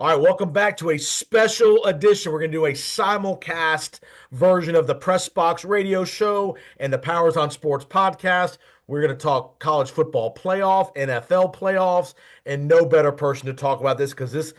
All right, welcome back to a special edition. We're going to do a simulcast version of the Press Box radio show and the Powers on Sports podcast. We're going to talk college football playoff, NFL playoffs, and no better person to talk about this because this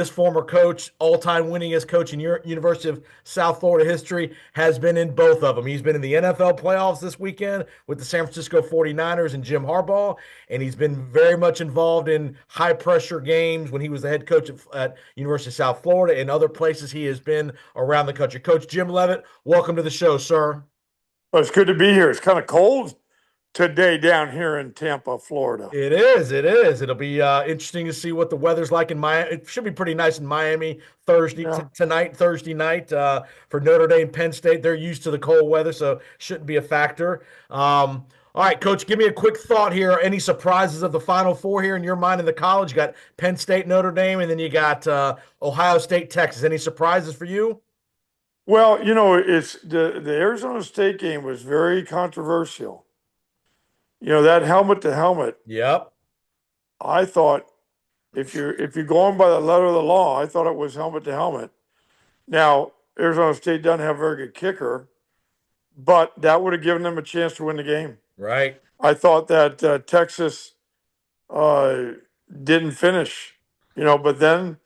former coach, all-time winningest coach in University of South Florida history, has been in both of them. He's been in the NFL playoffs this weekend with the San Francisco 49ers and Jim Harbaugh, and he's been very much involved in high-pressure games when he was the head coach at University of South Florida and other places he has been around the country. Coach Jim Leavitt, welcome to the show, sir. Well, it's good to be here. It's kind of cold today down here in Tampa, Florida. It is. It is. It'll be interesting to see what the weather's like in Miami. It should be pretty nice in Miami Yeah. tonight, Thursday night for Notre Dame, Penn State. They're used to the cold weather, so shouldn't be a factor. All right, Coach, give me a quick thought here. Any surprises of the Final Four here in your mind in the college? You got Penn State, Notre Dame, and then you got Ohio State, Texas. Any surprises for you? Well, it's the Arizona State game was very controversial. That helmet to helmet. Yep. I thought if you're going by the letter of the law, I thought it was helmet to helmet. Now, Arizona State doesn't have a very good kicker, but that would have given them a chance to win the game. Right. I thought that Texas uh, didn't finish, but then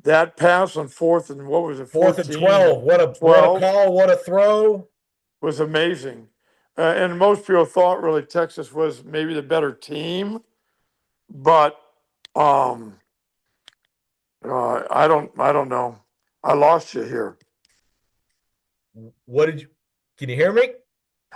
that pass on fourth and what was it, Fourth and 14 12. or What a 12 call, what a throw. was amazing. And most people thought really Texas was maybe the better team, but um, I don't know. I lost you here. What did you Can you hear me?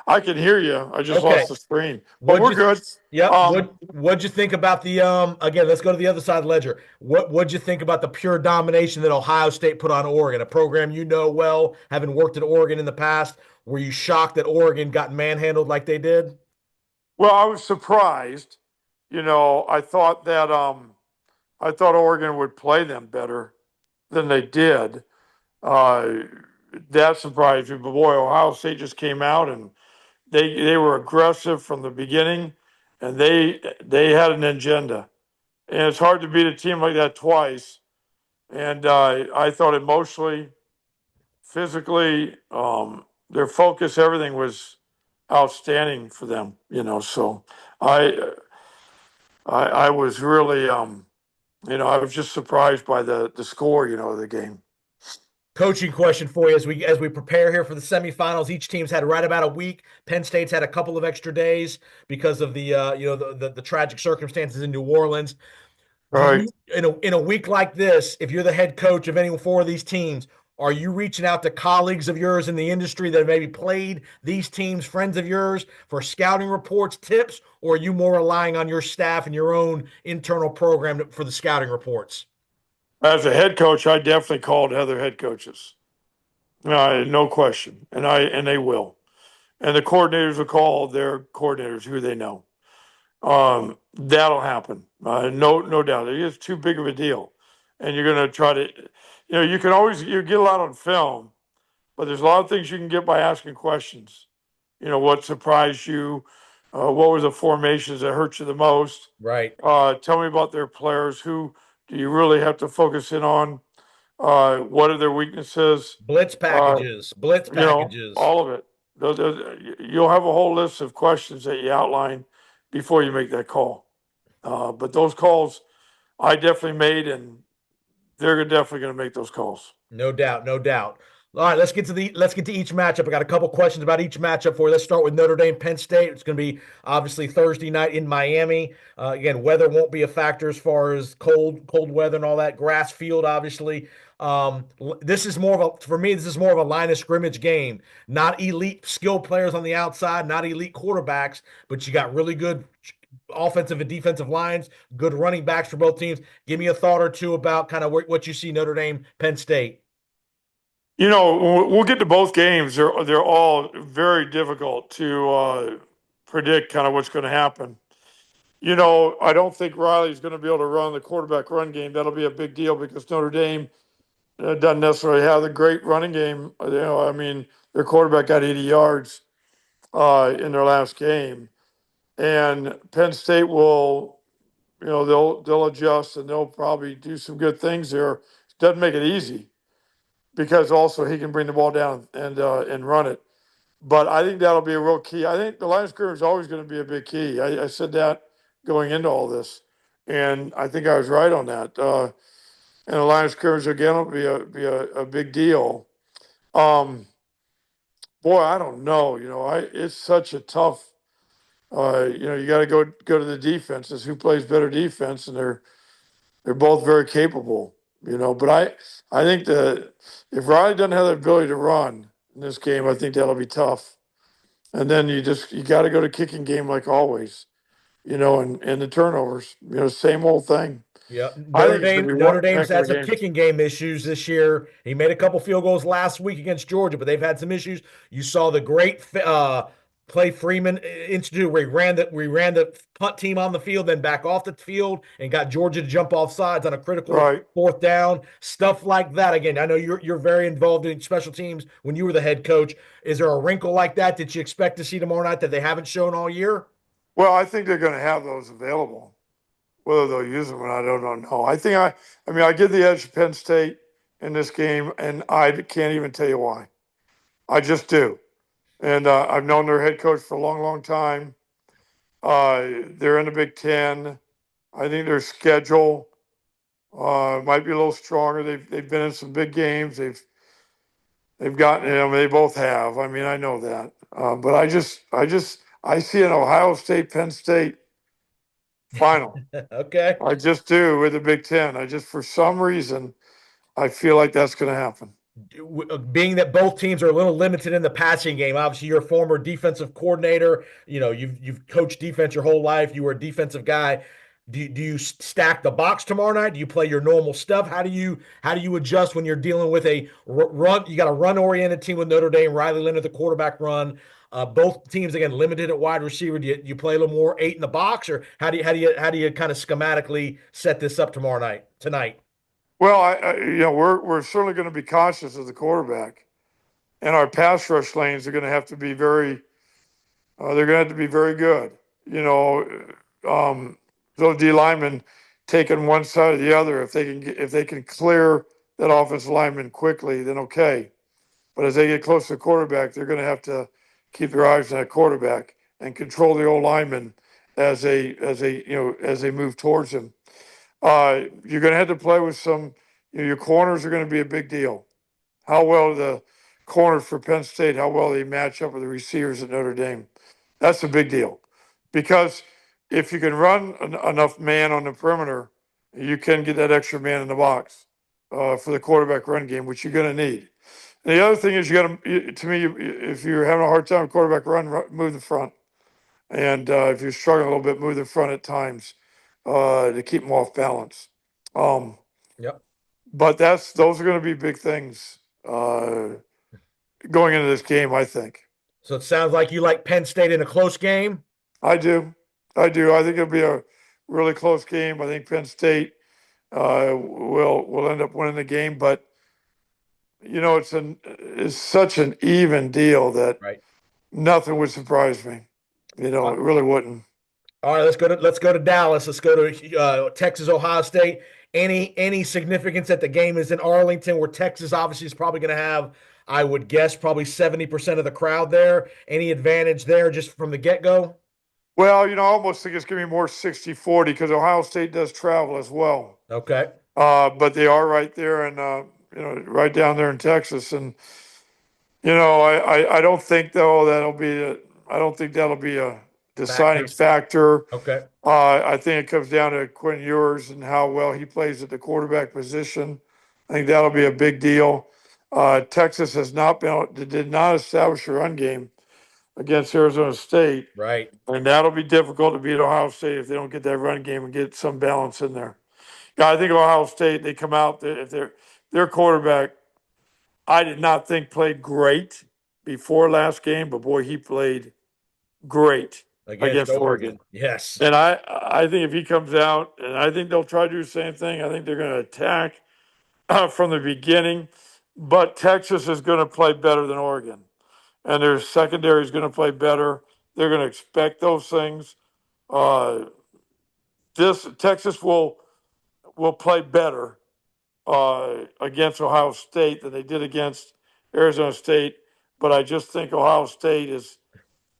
I can hear you. I just Okay. lost the screen, but What'd we're you good. Yep. Um, What'd you think about the again, let's go to the other side of the ledger. What'd you think about the pure domination that Ohio State put on Oregon, a program you know well, having worked at Oregon in the past? Were you shocked that Oregon got manhandled like they did? well, I was surprised. I thought Oregon would play them better than they did. Uh, that surprised me. But boy, Ohio State just came out and they were aggressive from the beginning, and they had an agenda. And it's hard to beat a team like that twice. And I thought emotionally, physically, their focus, everything was outstanding for them. So I I was really I was just surprised by the score, of the game. Coaching question for you as we prepare here for the semifinals. Each team's had right about a week. Penn State's had a couple of extra days because of the the tragic circumstances in New Orleans. All Do right. you in a week like this, if you're the head coach of any four of these teams, are you reaching out to colleagues of yours in the industry that have maybe played these teams, friends of yours, for scouting reports, tips, or are you more relying on your staff and your own internal program for the scouting reports? As a head coach, I definitely called other head coaches. No question, and they will, and the coordinators will call their coordinators who they know. That'll happen. No doubt. It is too big of a deal, and you're going to try to, you can always you get a lot on film, but there's a lot of things you can get by asking questions. What surprised you? What was the formations that hurt you the most? Right. Tell me about their players. Who do you really have to focus in on? What are their weaknesses? Blitz Uh, packages, blitz packages. all of it. You'll have a whole list of questions that you outline before you make that call. But those calls I definitely made, and they're definitely going to make those calls. No doubt, no doubt. All right, let's get to each matchup. I got a couple questions about each matchup for you. Let's start with Notre Dame, Penn State. It's going to be obviously Thursday night in Miami. Again, weather won't be a factor as far as cold weather and all that. Grass field, obviously. This is more of a for me. This is more of a line of scrimmage game. Not elite skill players on the outside, not elite quarterbacks, but you got really good offensive and defensive lines, good running backs for both teams. Give me a thought or two about kind of what you see Notre Dame, Penn State. We'll get to both games. They're all very difficult to predict kind of what's going to happen. I don't think Riley's going to be able to run the quarterback run game. That'll be a big deal because Notre Dame doesn't necessarily have the great running game. I mean, their quarterback got 80 yards in their last game, and Penn State will, they'll adjust and they'll probably do some good things there. Doesn't make it easy because also he can bring the ball down and run it. But I think that'll be a real key. I think the line of scrimmage is always going to be a big key. I said that going into all this, and I think I was right on that. And the line of scrimmage again will be a big deal. Um, Boy, I don't know. It's such a tough. You got to go to the defenses. Who plays better defense, and they're both very capable. But I think that if Riley doesn't have the ability to run in this game, I think that'll be tough. And then you got to go to kicking game like always. And the turnovers. Same old thing. Yeah, I Notre think it's going Dame. to be one Notre Dame's heck of had a some game. kicking game issues this year. He made a couple field goals last week against Georgia, but they've had some issues. You saw the great play Freeman institute where we ran the punt team on the field, then back off the field, and got Georgia to jump off sides on a critical Right. fourth down. Stuff like that. Again, I know you're very involved in special teams when you were the head coach. Is there a wrinkle like that that you expect to see tomorrow night that they haven't shown all year? Well, I think they're going to have those available. Whether they'll use them, I don't know. I mean, I give the edge to Penn State in this game, and I can't even tell you why. I just do. And I've known their head coach for a long, long time. They're in the Big Ten. I think their schedule might be a little stronger. They've been in some big games. They've gotten them. They both have. I mean, I know that. But I see an Ohio State Penn State final. Okay. I just do with the Big Ten. I just for some reason I feel like that's going to happen. Being that both teams are a little limited in the passing game, obviously you're a former defensive coordinator. You've coached defense your whole life. You were a defensive guy. Do you stack the box tomorrow night? Do you play your normal stuff? How do you adjust when you're dealing with a run? You got a run oriented team with Notre Dame. Riley Leonard, the quarterback run. Both teams again limited at wide receiver. Do you play a little more eight in the box, or how do you kind of schematically set this up tomorrow night tonight? Well, we're certainly going to be cautious of the quarterback, and our pass rush lanes are going to have to be very. They're going to have to be very good. Those D linemen taking one side or the other. If they can clear that offensive lineman quickly, then okay. But as they get close to the quarterback, they're going to have to keep their eyes on that quarterback and control the old lineman as they move towards him. You're going to have to play with some. Your corners are going to be a big deal. How well the corners for Penn State, how well they match up with the receivers at Notre Dame. That's a big deal because if you can run enough man on the perimeter, you can get that extra man in the box for the quarterback run game, which you're going to need. And the other thing is, you got to me, if you're having a hard time with quarterback run, move the front. And if you're struggling a little bit, move the front at times to keep them off balance. Um, Yep. but those are going to be big things going into this game, I think. So it sounds like you like Penn State in a close game. I do. I do. I think it'll be a really close game. I think Penn State will end up winning the game, but it's such an even deal that Right. nothing would surprise me. It really wouldn't. All right, let's go to Dallas. Let's go to Texas, Ohio State. Any significance that the game is in Arlington, where Texas obviously is probably going to have, I would guess, probably 70% of the crowd there. Any advantage there just from the get go? Well, I almost think it's going to be more 60-40 because Ohio State does travel as well. Okay. But they are right there and right down there in Texas. And I don't think though I don't think that'll be a deciding Factor. factor. Okay. I think it comes down to Quinn Ewers and how well he plays at the quarterback position. I think that'll be a big deal. Texas did not establish a run game against Arizona State, Right. and that'll be difficult to beat Ohio State if they don't get that run game and get some balance in there. Yeah, I think Ohio State, they come out if their quarterback, I did not think played great before last game, but boy, he played great Against against Oregon. Oregon. Yes. And I think if he comes out, and I think they'll try to do the same thing. I think they're going to attack from the beginning, but Texas is going to play better than Oregon, and their secondary is going to play better. They're going to expect those things. Uh, this Texas will play better against Ohio State than they did against Arizona State. But I just think Ohio State has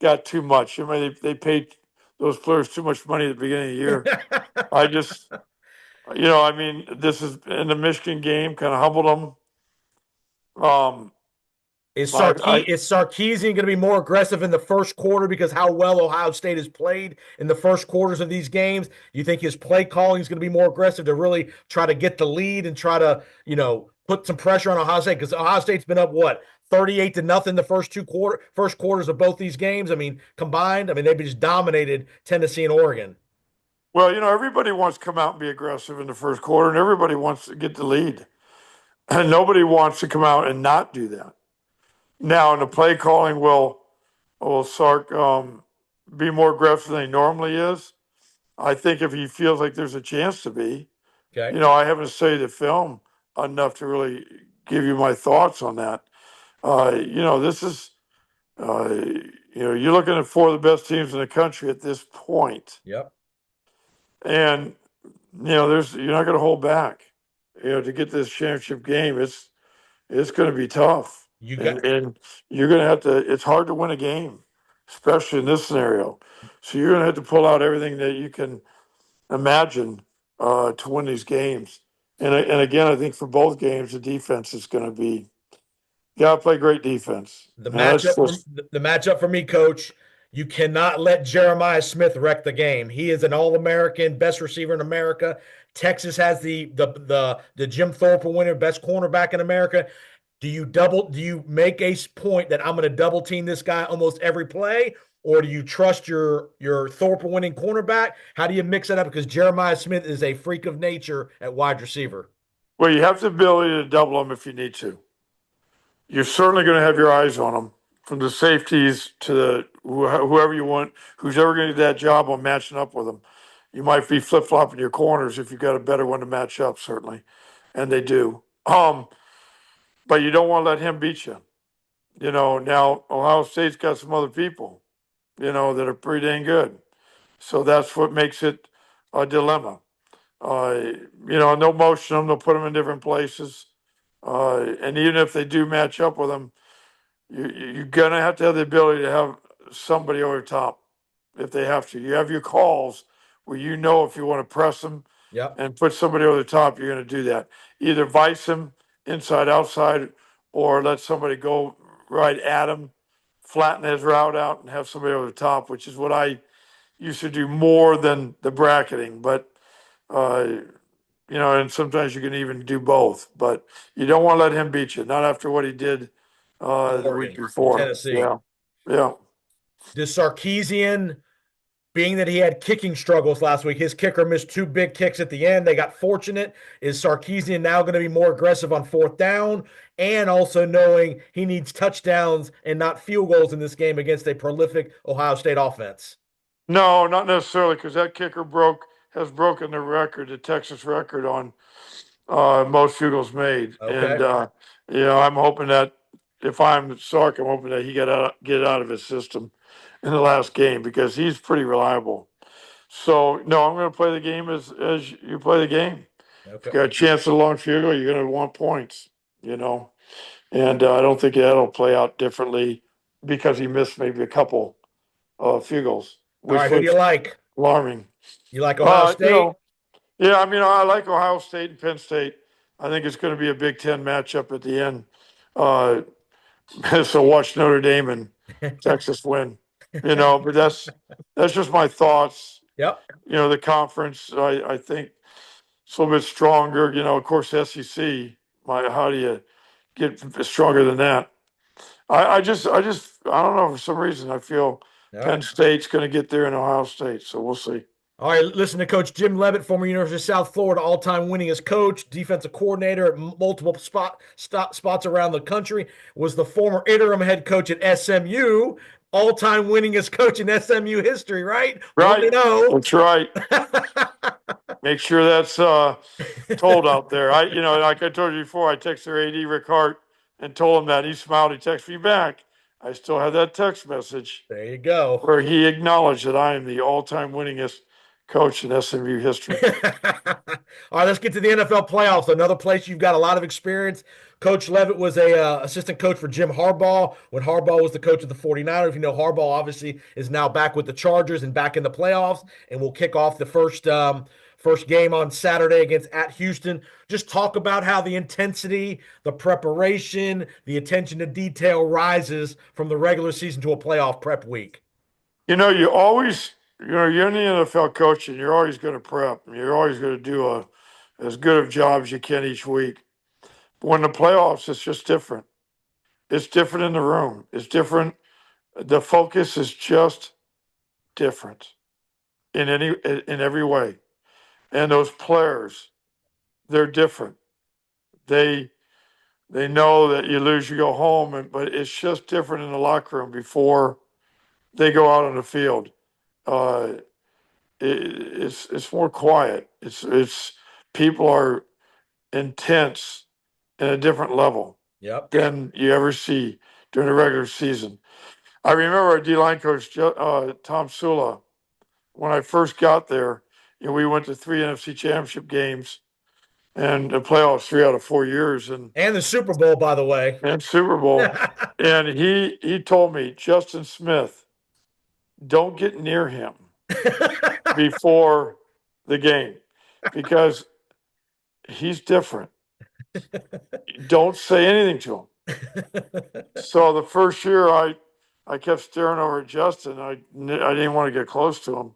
got too much. I mean, they paid those players too much money at the beginning of the year. I just, I mean, this is in the Michigan game, kind of humbled them. I Is Sarkeesian going to be more aggressive in the first quarter because how well Ohio State has played in the first quarters of these games? You think his play calling is going to be more aggressive to really try to get the lead and try to, put some pressure on Ohio State? Because Ohio State's been up what, 38-0 the first quarters of both these games. I mean, combined, I mean, they've just dominated Tennessee and Oregon. well, everybody wants to come out and be aggressive in the first quarter, and everybody wants to get the lead, and nobody wants to come out and not do that. Now, in the play calling, will Sark be more aggressive than he normally is? I think if he feels like there's a chance to be, Okay. I haven't studied the film enough to really give you my thoughts on that. This is, you're looking at four of the best teams in the country at this point, Yep. and you're not going to hold back. To get this championship game, it's going to be tough, You got and you're going to have to. It's hard to win a game, especially in this scenario. So you're going to have to pull out everything that you can imagine to win these games. And again, I think for both games, the defense is going to be. You got to play great defense. the And that's matchup for just the matchup for me, coach. You cannot let Jeremiah Smith wreck the game. He is an All-American, best receiver in America. Texas has the Jim Thorpe winner, best cornerback in America. Do you make a point that I'm going to double team this guy almost every play, or do you trust your Thorpe winning cornerback? How do you mix it up? Because Jeremiah Smith is a freak of nature at wide receiver. well, you have the ability to double them if you need to. You're certainly going to have your eyes on them, from the safeties to whoever you want, who's ever going to do that job on matching up with them. You might be flip flopping your corners if you've got a better one to match up, certainly, and they do. But you don't want to let him beat you. Now Ohio State's got some other people, that are pretty dang good. So that's what makes it a dilemma. They'll motion them, they'll put them in different places. And even if they do match up with them, you're going to have the ability to have somebody over top if they have to. You have your calls where if you want to press them Yep. and put somebody over the top, you're going to do that. Either vice him inside, outside, or let somebody go right at him, flatten his route out, and have somebody over the top, which is what I used to do more than the bracketing. But, and sometimes you can even do both. But you don't want to let him beat you, not after what he did the week Oregon and before. Tennessee. Yeah. Yeah. Does Sarkeesian, being that he had kicking struggles last week, his kicker missed two big kicks at the end. They got fortunate. Is Sarkeesian now going to be more aggressive on fourth down? And also knowing he needs touchdowns and not field goals in this game against a prolific Ohio State offense. No, not necessarily, because that kicker has broken the Texas record on most field goals made. And Okay. I'm hoping that if I'm Sark, I'm hoping that he get out of his system in the last game, because he's pretty reliable. So no, I'm going to play the game as you play the game. If Okay. you got a chance at a long field goal, you're going to want points. And I don't think that'll play out differently because he missed maybe a couple field goals, All right. which Who do you looks like? alarming. You like Ohio State? Yeah, I mean, I like Ohio State and Penn State. I think it's going to be a Big Ten matchup at the end. Uh, so watch Notre Dame and Texas win. But that's just my thoughts. Yep. The conference, I think it's a little bit stronger. Of course, SEC. How do you get stronger than that? I don't know, for some reason I feel All Penn right. State's going to get there in Ohio State. So we'll see. All right, listen to Coach Jim Leavitt, former University of South Florida, all-time winningest coach, defensive coordinator at multiple spots around the country, was the former interim head coach at SMU, all-time winningest coach in SMU history, right? Right. 1-0. That's right. Make sure that's told out there. Like I told you before, I texted AD Rick Hart and told him that. He smiled. He texted me back. I still have that text message There you go. where he acknowledged that I am the all-time winningest coach in SMU history. All right, let's get to the NFL playoffs. Another place you've got a lot of experience. Coach Leavitt was a assistant coach for Jim Harbaugh when Harbaugh was the coach of the 49ers. If you know, Harbaugh obviously is now back with the Chargers and back in the playoffs, and we'll kick off the first game on Saturday against at Houston. Just talk about how the intensity, the preparation, the attention to detail rises from the regular season to a playoff prep week. You always, you're in the NFL coach and you're always going to prep. And you're always going to do as good of job as you can each week. But when the playoffs, it's just different. It's different in the room. It's different. The focus is just different in every way. And those players, they're different. They they know that you lose, you go home, but it's just different in the locker room before they go out on the field. Uh, it's more quiet. It's people are intense in a different level Yep. than you ever see during the regular season. I remember our D line coach Tom Sula when I first got there. We went to 3 NFC Championship games and the playoffs 3 out of 4 years, And the Super Bowl, by the way. and Super Bowl. And he told me, Justin Smith, don't get near him before the game because he's different. Don't say anything to him. So the first year I kept staring over at Justin. I didn't want to get close to him.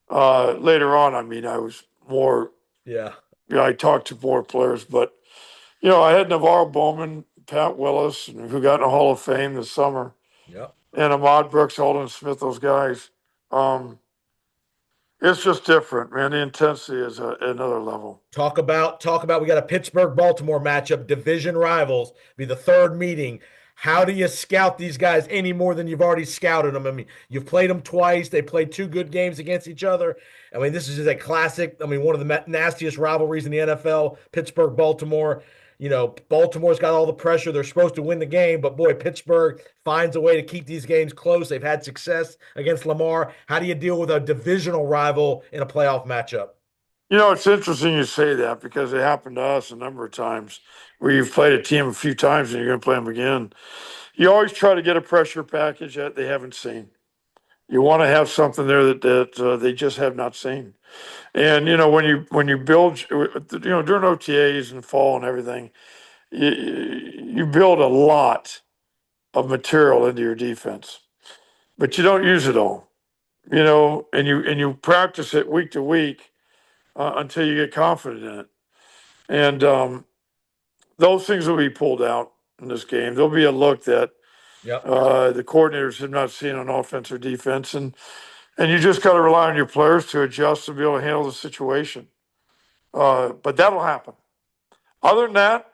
Later on, I mean, I was more, Yeah. I talked to more players, but I had Navarro Bowman, Pat Willis, who got in the Hall of Fame this summer, Yep. and Ahmad Brooks, Alden Smith, those guys. It's just different, man. The intensity is another level. Talk about we got a Pittsburgh Baltimore matchup, division rivals, be the third meeting. How do you scout these guys any more than you've already scouted them? I mean, you've played them twice. They played two good games against each other. I mean, this is just a classic. I mean, one of the nastiest rivalries in the NFL, Pittsburgh Baltimore. Baltimore's got all the pressure. They're supposed to win the game, but boy, Pittsburgh finds a way to keep these games close. They've had success against Lamar. How do you deal with a divisional rival in a playoff matchup? It's interesting you say that because it happened to us a number of times where you've played a team a few times and you're going to play them again. You always try to get a pressure package that they haven't seen. You want to have something there that they just have not seen. And when you build, during OTAs and fall and everything, you build a lot of material into your defense, but you don't use it all. And you practice it week to week until you get confident in it. And those things will be pulled out in this game. There'll be a look that Yep. the coordinators have not seen on offense or defense, and you just got to rely on your players to adjust and be able to handle the situation. But that'll happen. Other than that,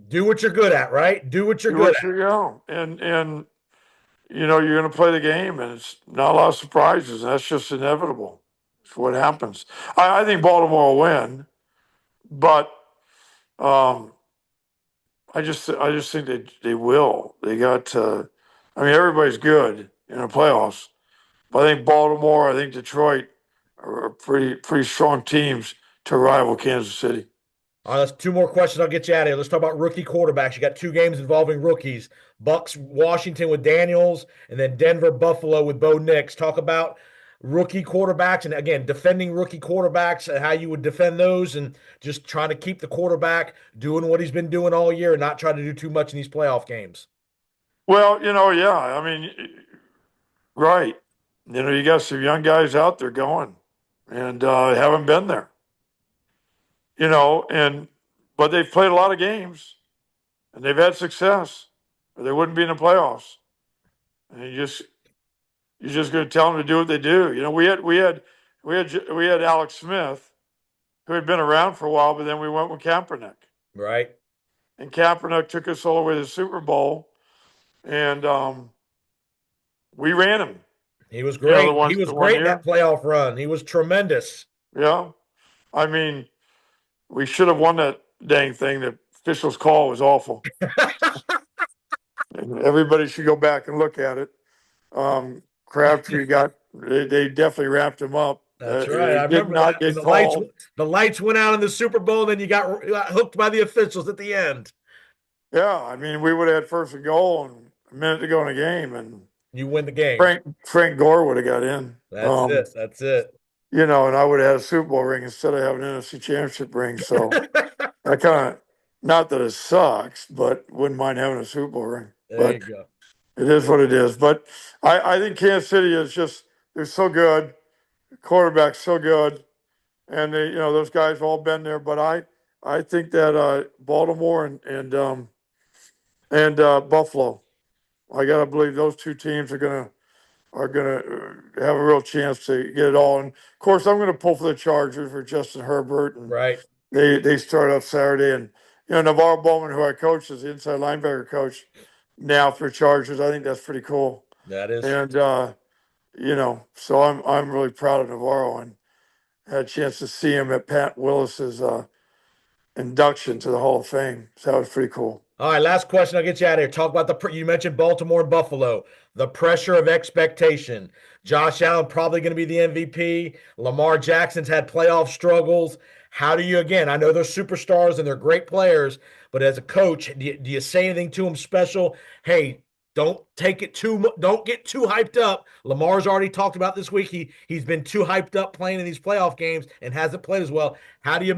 Do what you're good at, right? Do what you're do good what at. you go, and you're going to play the game, and it's not a lot of surprises. And that's just inevitable. It's what happens. I think Baltimore will win, but um, I just think they will. They got. I mean, everybody's good in the playoffs, but I think Baltimore, I think Detroit are pretty strong teams to rival Kansas City. All right, that's two more questions. I'll get you out of here. Let's talk about rookie quarterbacks. You got two games involving rookies: Bucks, Washington with Daniels, and then Denver, Buffalo with Bo Nix. Talk about rookie quarterbacks, and again, defending rookie quarterbacks and how you would defend those, and just trying to keep the quarterback doing what he's been doing all year, and not try to do too much in these playoff games. Well, yeah. I mean, right. You got some young guys out there going, and haven't been there. And but they've played a lot of games, and they've had success, or they wouldn't be in the playoffs. And you're just going to tell them to do what they do. We had Alex Smith, who had been around for a while, but then we went with Kaepernick, Right? and Kaepernick took us all the way to the Super Bowl, and we ran him. He was The great. one He was the one great in that year. playoff run. He was tremendous. Yeah, I mean, we should have won that dang thing. The official's call was awful, and everybody should go back and look at it. Crabtree got They definitely wrapped him up. That's right. I It did remember not that when get called. the lights went out in the Super Bowl, then you got hooked by the officials at the end. Yeah, I mean, we would have had first and goal and a minute to go in the game, and You win the game. Frank Gore would have got in. That's it. That's it. And I would have had a Super Bowl ring instead of having an NFC Championship ring. So I kind of, not that it sucks, but wouldn't mind having a Super Bowl ring. There you But go. it is what it is. But I think Kansas City is just, they're so good. The quarterback's so good. And those guys have all been there. But I think that Baltimore and Buffalo, I got to believe those two teams are gonna have a real chance to get it all. And of course, I'm gonna pull for the Chargers for Justin Herbert, and Right. they start off Saturday. And Navarro Bowman, who I coach, is the inside linebacker coach now for Chargers. I think that's pretty cool. That is. And so I'm really proud of Navarro, and had a chance to see him at Pat Willis's induction to the Hall of Fame. So that was pretty cool. All right, last question. I'll get you out of here. Talk about you mentioned Baltimore and Buffalo, the pressure of expectation. Josh Allen probably going to be the MVP. Lamar Jackson's had playoff struggles. How do you, again, I know they're superstars and they're great players, but as a coach, do you say anything to them special? Hey, don't get too hyped up. Lamar's already talked about this week. He's been too hyped up playing in these playoff games and hasn't played as well. How do you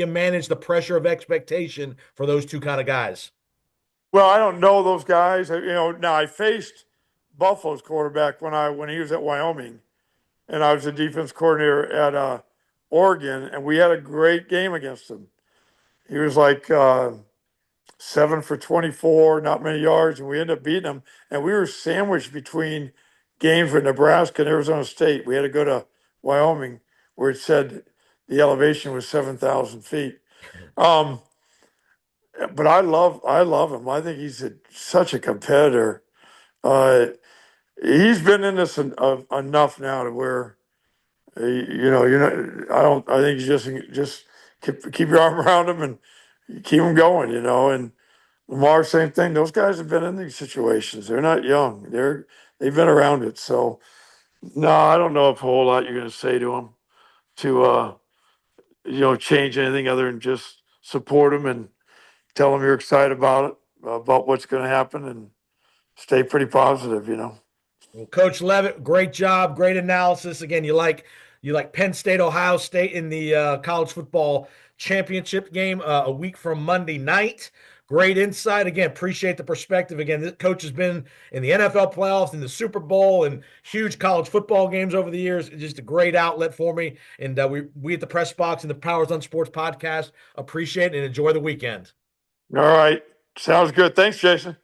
manage the pressure of expectation for those two kind of guys? Well, I don't know those guys. Now I faced Buffalo's quarterback when he was at Wyoming, and I was the defense coordinator at Oregon, and we had a great game against him. He was like 7 for 24, not many yards, and we ended up beating him. And we were sandwiched between games with Nebraska and Arizona State. We had to go to Wyoming, where it said the elevation was 7,000 feet. Um, but I love him. I think he's such a competitor. Uh, he's been in this enough now to where I don't. I think you just keep your arm around him and keep him going. And Lamar, same thing. Those guys have been in these situations. They're not young. They've been around it. So no, I don't know if a whole lot you're going to say to them to change anything other than just support them and tell them you're excited about it, about what's going to happen, and stay pretty positive. Well, Coach Leavitt, great job, great analysis. Again, you like Penn State, Ohio State in the college football championship game a week from Monday night. Great insight. Again, appreciate the perspective. Again, this coach has been in the NFL playoffs, in the Super Bowl, and huge college football games over the years. It's just a great outlet for me. And we at the Press Box and the Powers on Sports podcast appreciate it and enjoy the weekend. All right, sounds good. Thanks, Jason.